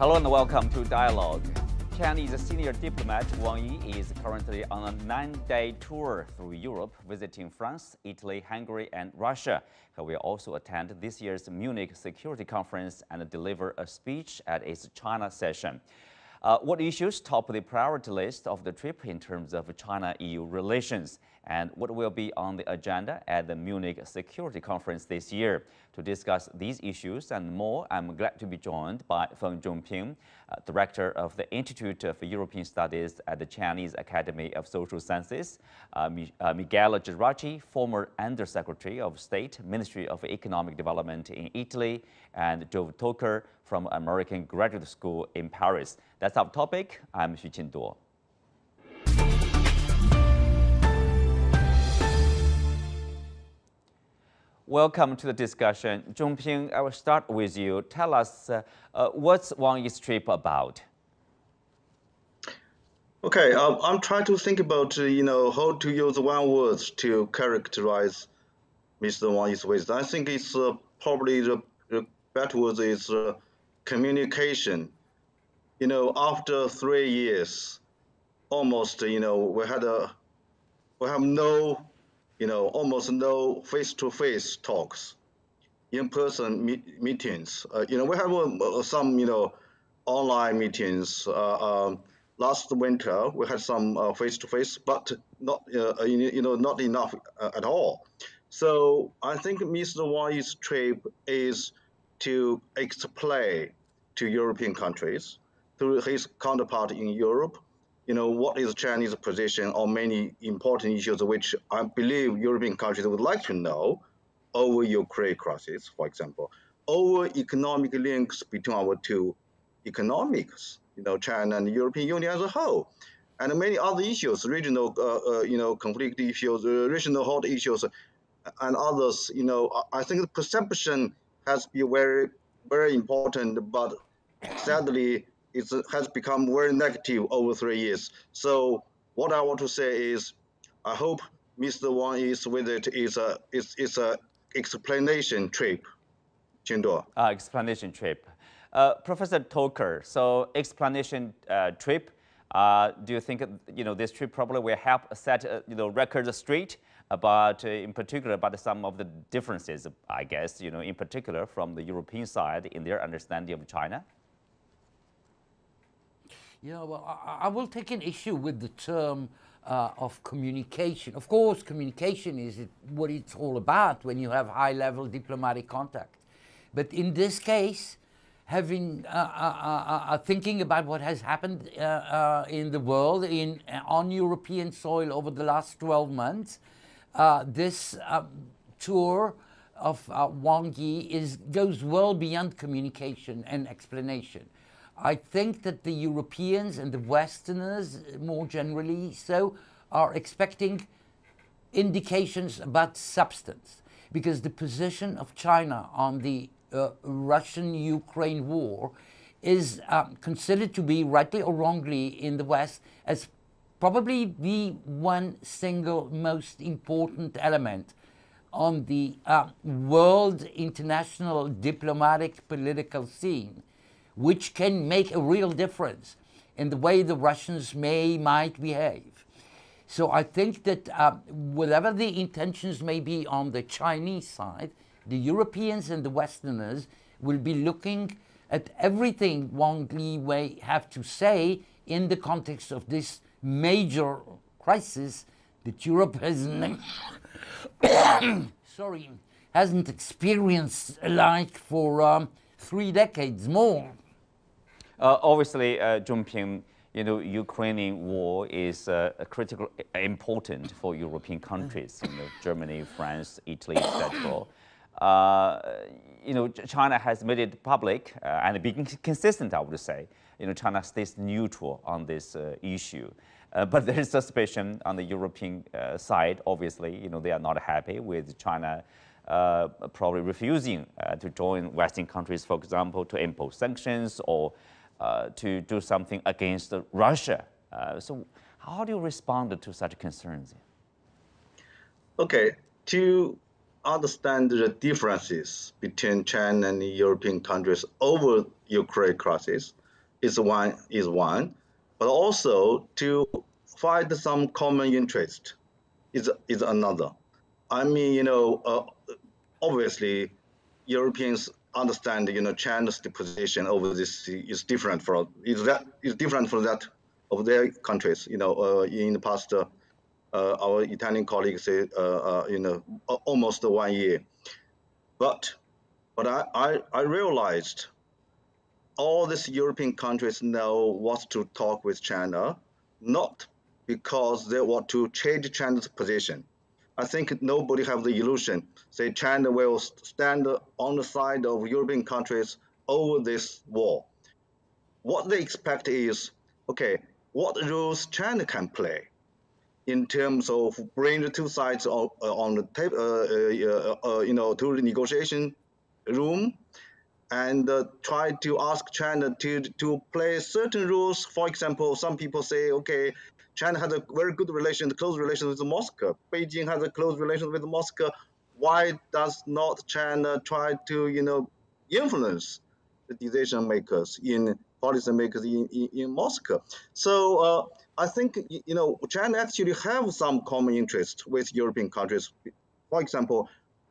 Hello and welcome to Dialogue. Chinese senior diplomat Wang Yi is currently on a 9-day tour through Europe, visiting France, Italy, Hungary, and Russia. He will also attend this year's Munich Security Conference and deliver a speech at its China session. What issues top the priority list of the trip in terms of China-EU relations? And what will be on the agenda at the Munich Security Conference this year? To discuss these issues and more, I'm glad to be joined by Feng Zhongping, Director of the Institute of European Studies at the Chinese Academy of Social Sciences, Michele Geraci, former Undersecretary of State, Ministry of Economic Development in Italy, and Joav Toker from American Graduate School in Paris. That's our topic. I'm Xu Qinduo. Welcome to the discussion. Zhongping, I will start with you. Tell us, what's Wang Yi's trip about? Okay, I'm trying to think about, how to use one word to characterize Mr. Wang Yi's visit. I think it's probably the better word is communication. After 3 years, almost, we have no, almost no face-to-face talks, in-person meetings. We have some, online meetings. Last winter, we had some face-to-face, but not, not enough at all. So I think Mr. Wang Yi's trip is to explain to European countries, through his counterpart in Europe, what is Chinese position on many important issues which I believe European countries would like to know, over Ukraine crisis, for example, over economic links between our two economics, China and the European Union as a whole, and many other issues, regional, conflict issues, regional hot issues, and others. I think the perception has been very, very important, but sadly, it has become very negative over 3 years. So what I want to say is, I hope Mr. Wang Yi's visit is a explanation trip. Qinduo. Explanation trip. Professor Toker, so explanation trip. Do you think this trip probably will help set record straight about, in particular, about some of the differences, I guess, in particular from the European side in their understanding of China? Well, I will take an issue with the term of communication. Of course, communication is what it's all about when you have high-level diplomatic contact. But in this case, having thinking about what has happened in the world on European soil over the last 12 months, this tour of Wang Yi goes well beyond communication and explanation. I think that the Europeans and the Westerners, more generally so, are expecting indications about substance, because the position of China on the Russian-Ukraine war is considered to be, rightly or wrongly in the West, as probably the one single most important element on the world international diplomatic political scene, which can make a real difference in the way the Russians might behave. So I think that whatever the intentions may be on the Chinese side, the Europeans and the Westerners will be looking at everything Wang Yi may have to say in the context of this major crisis that Europe hasn't experienced alike for 3 decades more. Obviously, Zhongping, Ukrainian war is critical, important for European countries, Germany, France, Italy, etc. China has made it public and being consistent, I would say. China stays neutral on this issue. But there is suspicion on the European side, obviously, they are not happy with China probably refusing to join Western countries, for example, to impose sanctions or to do something against Russia. So how do you respond to such concerns? Okay, to understand the differences between China and the European countries over Ukraine crisis, is one, but also to find some common interest is another. I mean, obviously, Europeans understand, China's position over this is different is different from that of their countries. In the past, our Italian colleagues say, almost 1 year. But I realized all these European countries know what to talk with China, not because they want to change China's position. I think nobody have the illusion, say China will stand on the side of European countries over this war. What they expect is, okay, what rules China can play in terms of bring the two sides on the table, to the negotiation room, and try to ask China to play certain rules. For example, some people say, okay, China has a very good relation, close relation with Moscow. Beijing has a close relation with Moscow. Why does not China try to, influence the decision makers in policy makers in Moscow? So I think, China actually have some common interest with European countries. For example,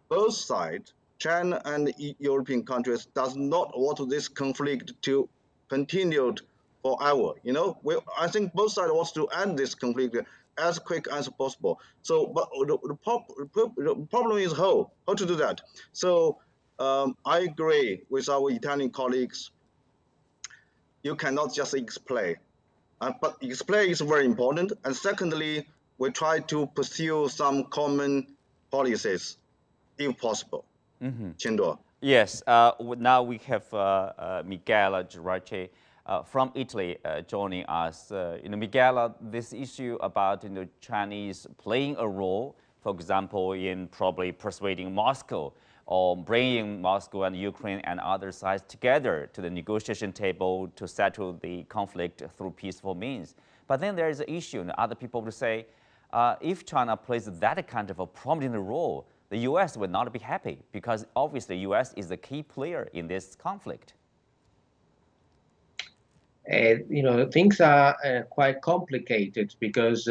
both sides, China and European countries, does not want this conflict to continue forever. I think both sides wants to end this conflict as quick as possible. So, but the problem is how to do that. So, I agree with our Italian colleagues. You cannot just explain, but explain is very important. And secondly, we try to pursue some common policies if possible. Chindoa. Yes, now we have Michele Geraci from Italy joining us. Michele, this issue about Chinese playing a role, for example, in probably persuading Moscow or bringing Moscow and Ukraine and other sides together to the negotiation table to settle the conflict through peaceful means. But then there is an issue, and other people would say, if China plays that kind of a prominent role, the U.S. would not be happy because obviously the U.S. is the key player in this conflict. Things are quite complicated because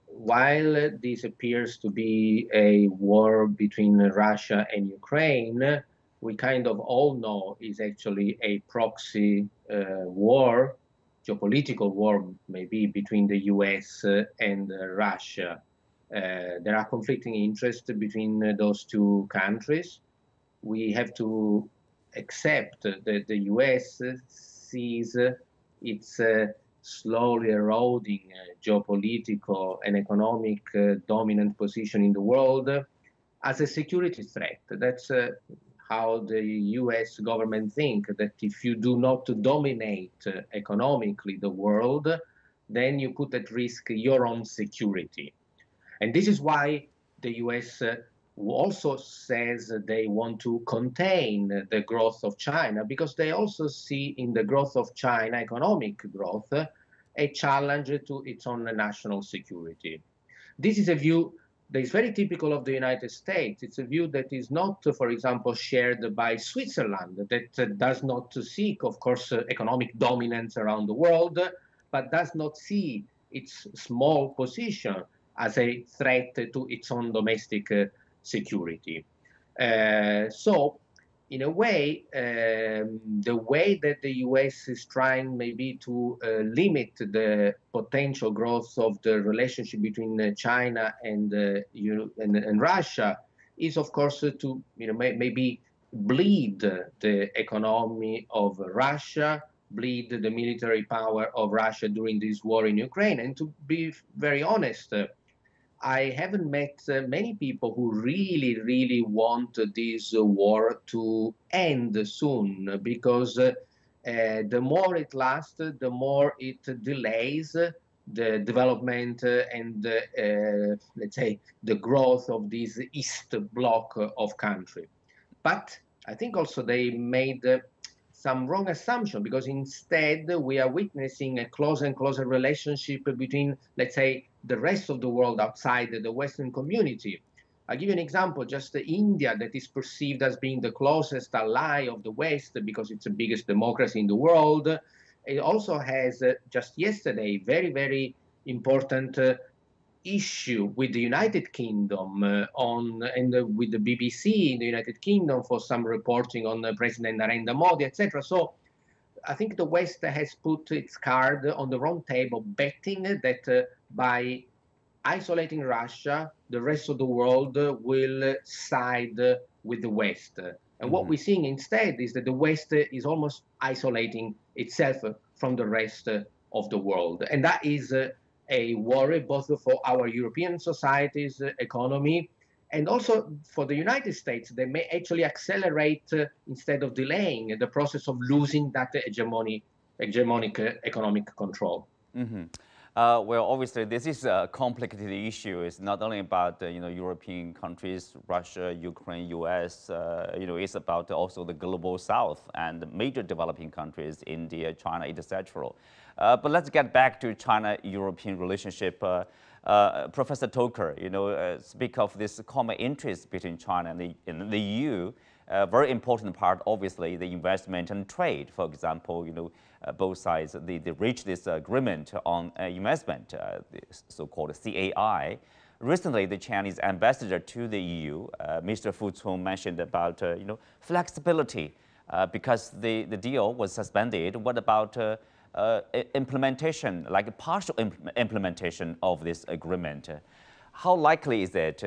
while this appears to be a war between Russia and Ukraine, we kind of all know is actually a proxy war, geopolitical war maybe, between the U.S. and Russia. There are conflicting interests between those two countries. We have to accept that the U.S. sees its slowly eroding geopolitical and economic dominant position in the world as a security threat. That's how the U.S. government thinks, that if you do not dominate economically the world, then you put at risk your own security. And this is why the U.S. also says they want to contain the growth of China, because they also see in the growth of China, economic growth, a challenge to its own national security. This is a view that is very typical of the United States. It's a view that is not, for example, shared by Switzerland, that does not seek, of course, economic dominance around the world, but does not see its small position as a threat to its own domestic security. So, in a way, the way that the U.S. is trying maybe to limit the potential growth of the relationship between China and Russia is, of course, to maybe bleed the economy of Russia, bleed the military power of Russia during this war in Ukraine. And to be very honest, I haven't met many people who really, really want this war to end soon, because the more it lasts, the more it delays the development and, let's say, the growth of this East Bloc of country. But I think also they made some wrong assumption, because instead we are witnessing a closer and closer relationship between, let's say, the rest of the world outside the Western community. I'll give you an example, just India, that is perceived as being the closest ally of the West because it's the biggest democracy in the world, it also has just yesterday very, very important issue with the United Kingdom with the BBC in the United Kingdom for some reporting on President Narendra Modi, etc. So I think the West has put its card on the wrong table, betting that by isolating Russia, the rest of the world will side with the West. And what we're seeing instead is that the West is almost isolating itself from the rest of the world. And that is a worry both for our European societies, economy, and also for the United States. They may actually accelerate instead of delaying the process of losing that hegemonic economic control. Well, obviously, this is a complicated issue. It's not only about European countries, Russia, Ukraine, U.S. It's about also the global South and major developing countries, India, China, etc. But let's get back to China-European relationship. Professor Toker, speak of this common interest between China and the EU. Very important part, obviously, the investment and trade. For example, both sides they reached this agreement on investment, the so-called CAI. Recently, the Chinese ambassador to the EU, Mr. Fu Cong, mentioned about flexibility because the deal was suspended. What about implementation, like a partial implementation of this agreement? How likely is it?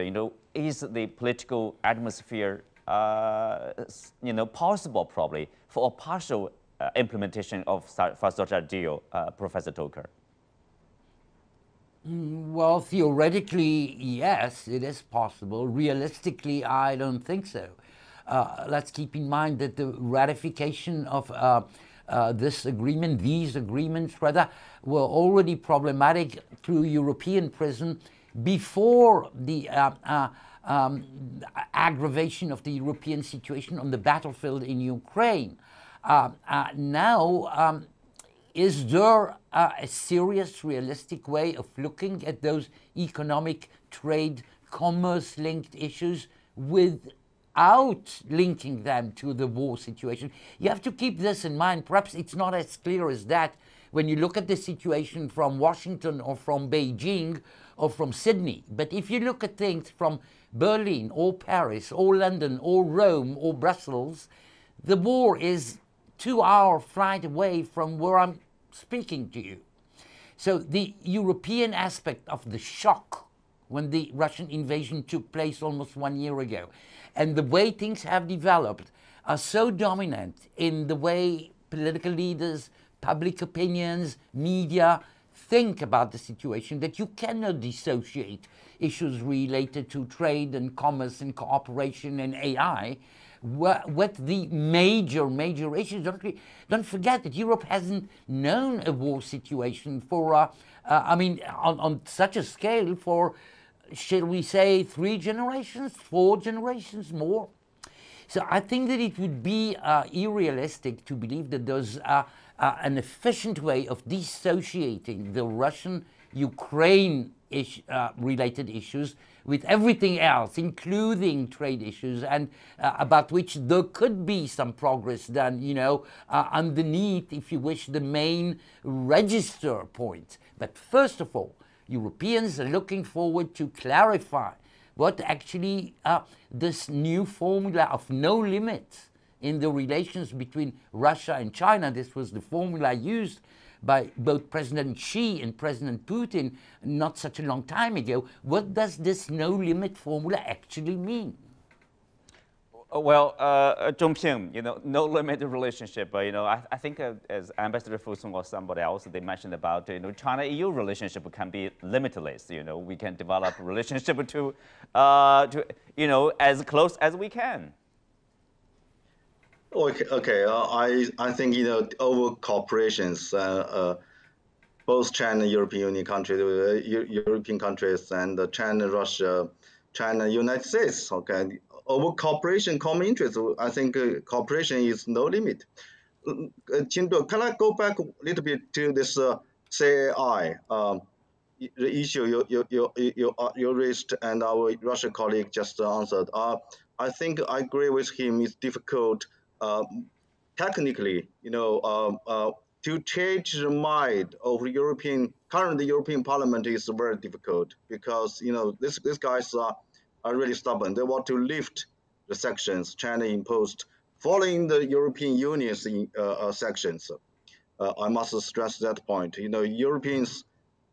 Is the political atmosphere possible probably for a partial implementation of such a deal, Professor Toker? Well, theoretically, yes, it is possible. Realistically, I don't think so. Let's keep in mind that the ratification of these agreements rather, were already problematic through European prism before the aggravation of the European situation on the battlefield in Ukraine. Now, is there a serious, realistic way of looking at those economic, trade, commerce-linked issues without linking them to the war situation? You have to keep this in mind. Perhaps it's not as clear as that when you look at the situation from Washington or from Beijing or from Sydney. But if you look at things from Berlin or Paris or London or Rome or Brussels, the war is 2-hour flight away from where I'm speaking to you. So the European aspect of the shock when the Russian invasion took place almost 1 year ago, and the way things have developed are so dominant in the way political leaders, public opinions, media think about the situation that you cannot dissociate issues related to trade and commerce and cooperation and AI with the major issues. Don't forget that Europe hasn't known a war situation for, on such a scale for, shall we say, 3 generations, 4 generations more. So I think that it would be unrealistic to believe that there's an efficient way of dissociating the Russian-Ukraine related issues with everything else, including trade issues, and about which there could be some progress done, underneath, if you wish, the main register point. But first of all, Europeans are looking forward to clarify what actually this new formula of no limits in the relations between Russia and China. This was the formula used by both President Xi and President Putin not such a long time ago. What does this no-limit formula actually mean? Well, Zhongping, no-limit relationship. I think as Ambassador Fu Cong or somebody else, they mentioned about China-EU relationship can be limitless. We can develop relationship to as close as we can. Okay. I think over cooperations, both China, European Union countries, European countries, and China, Russia, China, United States. Okay, over cooperation, common interest. I think cooperation is no limit. Chindo, can I go back a little bit to this CAI? The issue you raised and our Russian colleague just answered. I think I agree with him. It's difficult. Technically, to change the mind of current European Parliament is very difficult because these guys are really stubborn. They want to lift the sanctions China imposed following the European Union's sanctions. I must stress that point. Europeans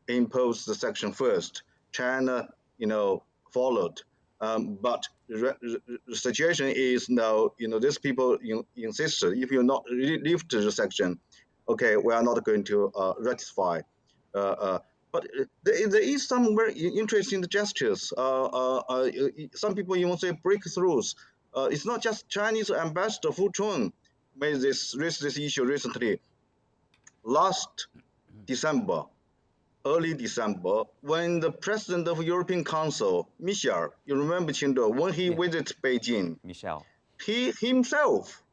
imposed the sanction first. China, followed. But the situation is now, these people insisted if you not lift the sanction, okay, we are not going to ratify. But there is some very interesting gestures. Some people even say breakthroughs. It's not just Chinese ambassador Fu Chun raised this issue recently. Last December, early December, when the president of European Council, Michel, you remember Qingde, when he visited Beijing, Michelle. he himself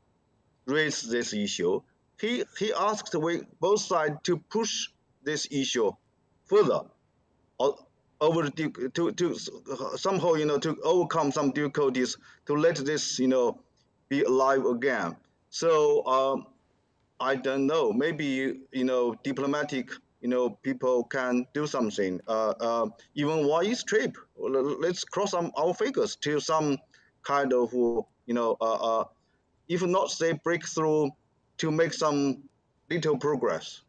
raised this issue. He asked both sides to push this issue further, over to somehow to overcome some difficulties to let this be alive again. So I don't know. Maybe diplomatic people can do something. Even Wang Yi's trip, let's cross our fingers to some kind of if not say breakthrough, to make some little progress.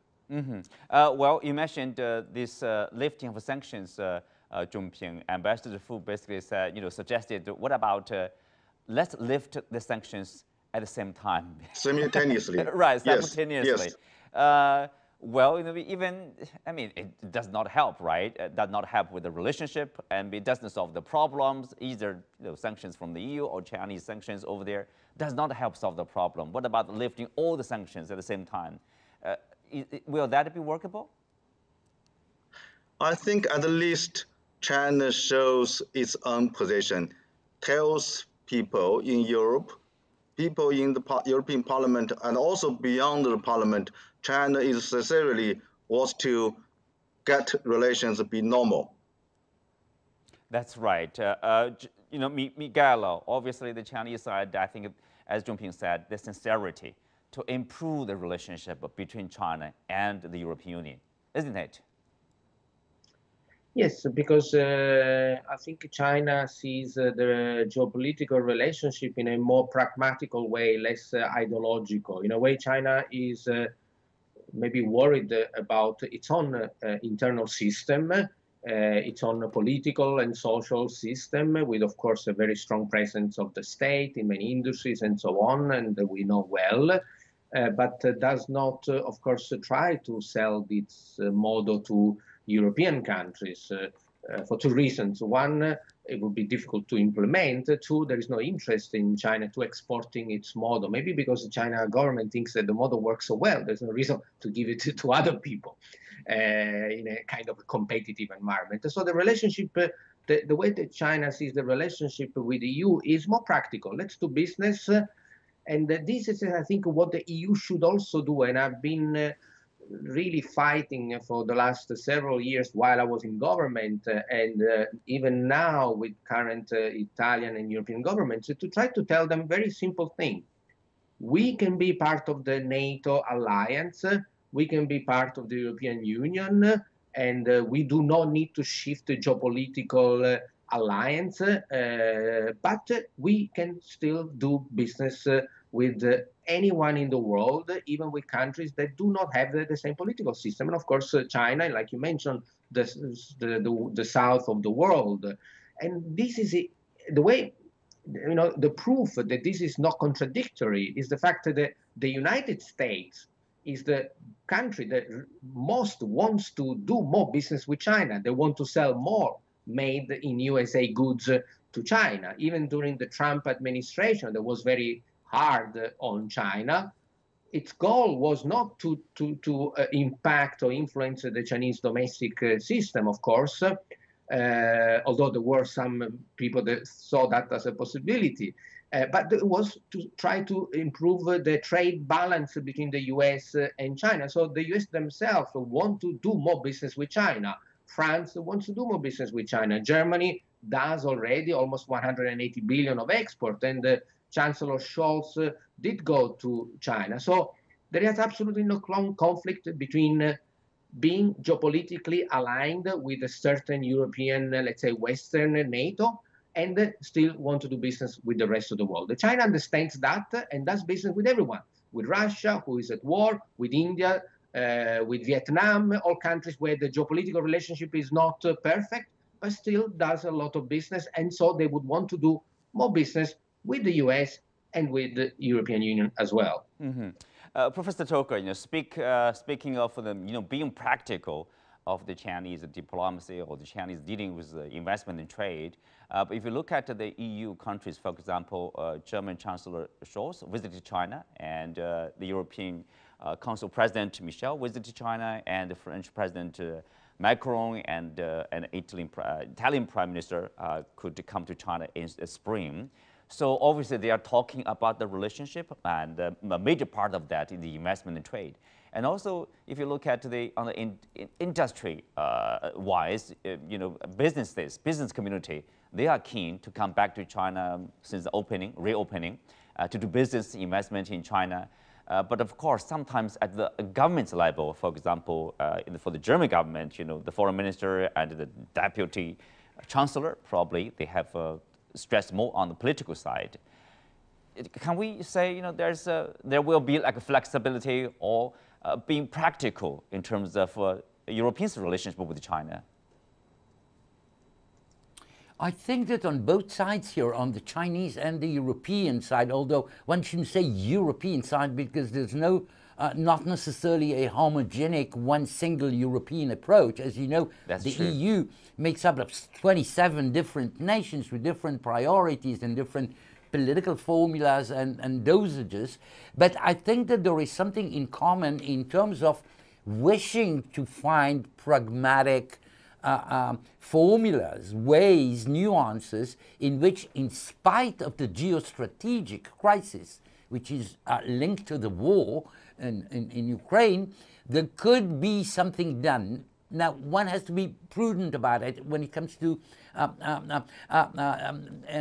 Well, you mentioned this lifting of sanctions. Zhongping, Ambassador Fu basically said, suggested, what about let's lift the sanctions at the same time? Simultaneously. Right, Yes, simultaneously. yes. Well, it does not help, right? It does not help with the relationship, and it doesn't solve the problems. Either sanctions from the EU or Chinese sanctions over there does not help solve the problem. What about lifting all the sanctions at the same time? Will that be workable? I think at least China shows its own position, tells people in Europe, people in the European Parliament, and also beyond the Parliament, China is sincerely wants to get relations to be normal. That's right. Michele, obviously the Chinese side, I think, as Zhongping said, the sincerity to improve the relationship between China and the European Union, isn't it? Yes, because I think China sees the geopolitical relationship in a more pragmatical way, less ideological. In a way, China is maybe worried about its own internal system, its own political and social system, with, of course, a very strong presence of the state in many industries and so on, and we know well. But does not, of course, try to sell its model to European countries for two reasons. One, it would be difficult to implement. Two, there is no interest in China to exporting its model, maybe because the China government thinks that the model works so well. There's no reason to give it to other people in a kind of a competitive environment. So the relationship, the way that China sees the relationship with the EU is more practical. Let's do business. And this is, I think, what the EU should also do. And I've been really fighting for the last several years while I was in government, and even now with current Italian and European governments, to try to tell them very simple thing. We can be part of the NATO alliance, we can be part of the European Union, and we do not need to shift the geopolitical alliance, but we can still do business with anyone in the world, even with countries that do not have the same political system. And of course, China, like you mentioned, the south of the world. And this is the way, the proof that this is not contradictory is the fact that the United States is the country that most wants to do more business with China. They want to sell more made in USA goods to China. Even during the Trump administration, that was very hard on China. Its goal was not to impact or influence the Chinese domestic system, of course, although there were some people that saw that as a possibility. But it was to try to improve the trade balance between the US and China. So the US themselves want to do more business with China. France wants to do more business with China. Germany does already almost 180 billion of export, and Chancellor Scholz did go to China. So there is absolutely no conflict between being geopolitically aligned with a certain European, let's say, Western NATO, and still want to do business with the rest of the world. China understands that and does business with everyone, with Russia, who is at war, with India, with Vietnam, all countries where the geopolitical relationship is not perfect, but still does a lot of business. And so they would want to do more business with the US and with the European Union as well. Mm-hmm. Professor Toker, speaking of being practical of the Chinese diplomacy or the Chinese dealing with investment and trade, but if you look at the EU countries, for example, German Chancellor Scholz visited China, and the European Council President Michel visited China, and the French President Macron and Italian Prime Minister could come to China in the spring. So obviously they are talking about the relationship, and a major part of that is the investment and trade. And also, if you look at industry wise, business community, they are keen to come back to China since the reopening, to do business investment in China. But of course, sometimes at the government level, for example, for the German government, the foreign minister and the deputy chancellor, probably they have stressed more on the political side. Can we say, there will be like a flexibility or being practical in terms of Europeans' relationship with China? I think that on both sides here, on the Chinese and the European side, although one shouldn't say European side because there's not necessarily a homogenic one single European approach. As you know, That's the true. EU makes up of 27 different nations with different priorities and different political formulas and dosages. But I think that there is something in common in terms of wishing to find pragmatic formulas, ways, nuances in which, in spite of the geostrategic crisis, which is linked to the war in Ukraine, there could be something done. Now, one has to be prudent about it when it comes to an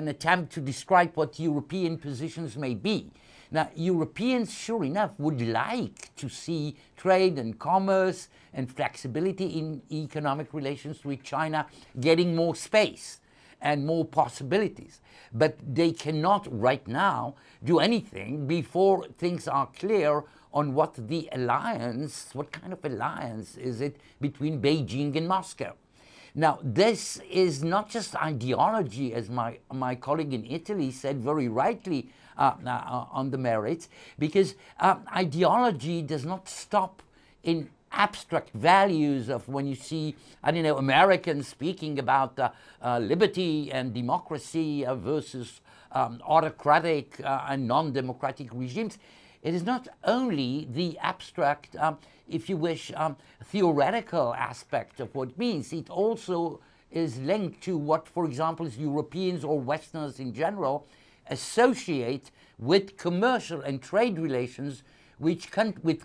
attempt to describe what European positions may be. Now, Europeans, sure enough, would like to see trade and commerce and flexibility in economic relations with China getting more space and more possibilities. But they cannot right now do anything before things are clear on what the alliance, what kind of alliance is it between Beijing and Moscow. Now, this is not just ideology, as my colleague in Italy said very rightly on the merits, because ideology does not stop in abstract values of when you see, I don't know, Americans speaking about liberty and democracy versus autocratic and non-democratic regimes. It is not only the abstract, if you wish, theoretical aspect of what it means. It also is linked to what, for example, Europeans or Westerners in general associate with commercial and trade relations with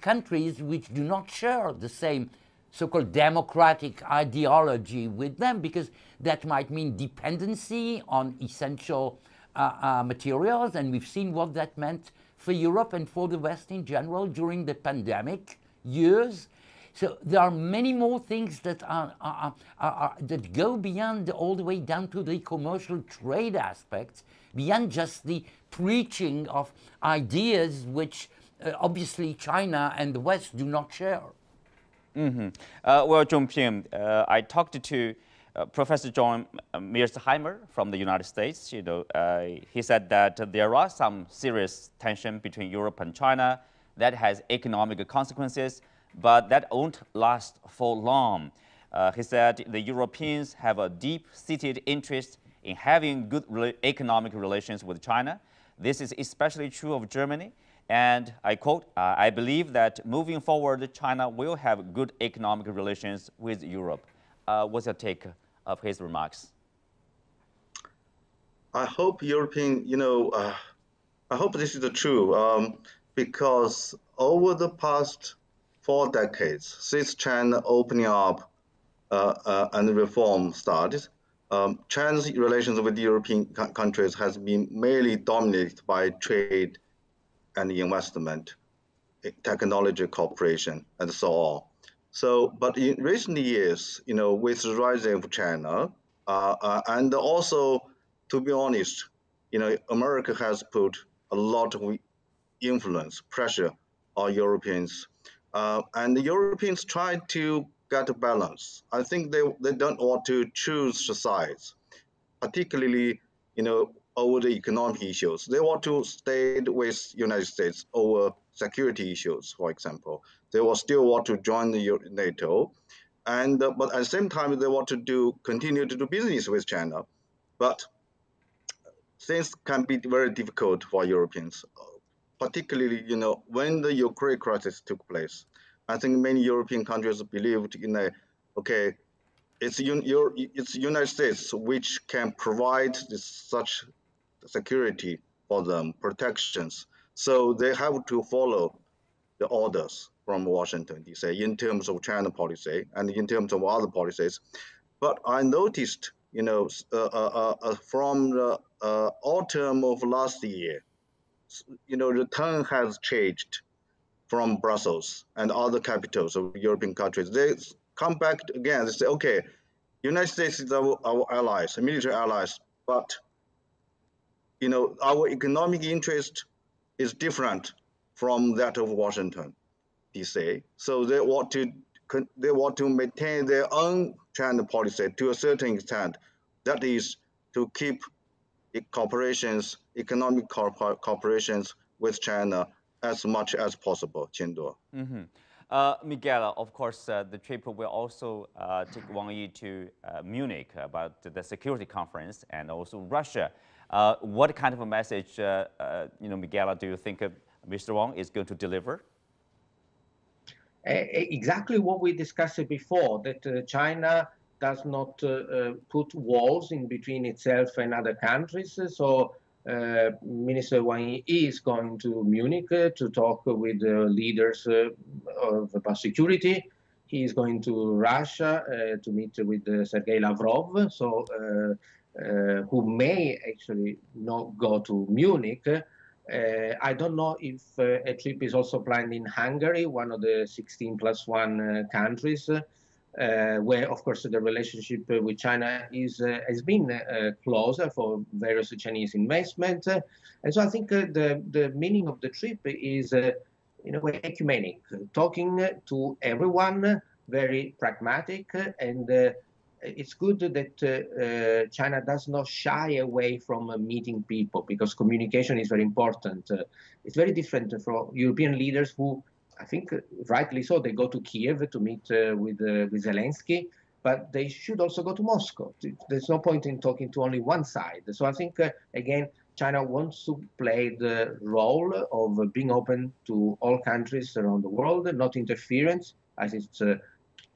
countries which do not share the same so-called democratic ideology with them, because that might mean dependency on essential materials, and we've seen what that meant for Europe and for the West in general during the pandemic years. So there are many more things that that go beyond all the way down to the commercial trade aspects, beyond just the preaching of ideas which obviously China and the West do not share. Mm-hmm. Well, Zhongping, I talked to Professor John Mearsheimer from the United States. He said that there are some serious tension between Europe and China that has economic consequences, but that won't last for long. He said the Europeans have a deep-seated interest in having good economic relations with China. This is especially true of Germany. And I quote, I believe that moving forward, China will have good economic relations with Europe. What's your take of his remarks? I hope I hope this is true, because over the past 4 decades, since China opening up and reform started, China's relations with European countries has been mainly dominated by trade and investment. technology cooperation and so on. So, but in recent years, with the rising of China, and also, to be honest, America has put a lot of influence, pressure on Europeans, and the Europeans try to get a balance. I think they don't want to choose sides, particularly, over the economic issues. They want to stay with United States over security issues, for example. They will still want to join the NATO, and but at the same time they want to continue to do business with China. But things can be very difficult for Europeans, particularly when the Ukraine crisis took place. I think many European countries believed it's United States which can provide such security for them, protections. So they have to follow the orders from Washington, D.C. in terms of China policy and in terms of other policies. But I noticed, from the autumn of last year, the tone has changed from Brussels and other capitals of European countries. They come back again. They say, okay, United States is our allies, military allies, but our economic interest is different from that of Washington, D.C. So they want to maintain their own China policy to a certain extent. That is to keep economic cooperations with China as much as possible. Qinduo. Michele, of course, the trip will also take Wang Yi to Munich about the security conference and also Russia. What kind of a message, Michele, do you think Mr. Wang is going to deliver? Exactly what we discussed before, that China does not put walls in between itself and other countries. So Minister Wang Yi is going to Munich to talk with leaders about security. He is going to Russia to meet with Sergei Lavrov, who may actually not go to Munich. I don't know if a trip is also planned in Hungary, one of the 16+1 countries, where, of course, the relationship with China has been closer for various Chinese investment. And so I think the meaning of the trip is, in a way, ecumenic, talking to everyone, very pragmatic, and it's good that China does not shy away from meeting people, because communication is very important. It's very different from European leaders who, I think rightly so, they go to Kiev to meet with Zelensky, but they should also go to Moscow. There's no point in talking to only one side. So I think, again, China wants to play the role of being open to all countries around the world, not interference, as it's a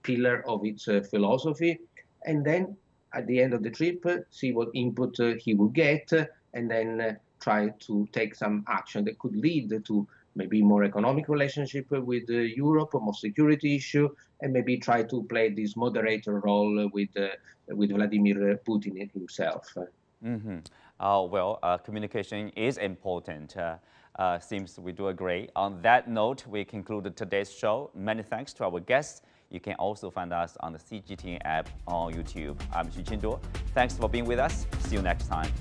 pillar of its philosophy. And then at the end of the trip, see what input he will get, and then try to take some action that could lead to maybe more economic relationship with Europe, more security issue, and maybe try to play this moderator role with Vladimir Putin himself. Communication is important. Seems we do agree. On that note, we concluded today's show. Many thanks to our guests. You can also find us on the CGTN app on YouTube. I'm Xu Qinduo. Thanks for being with us. See you next time.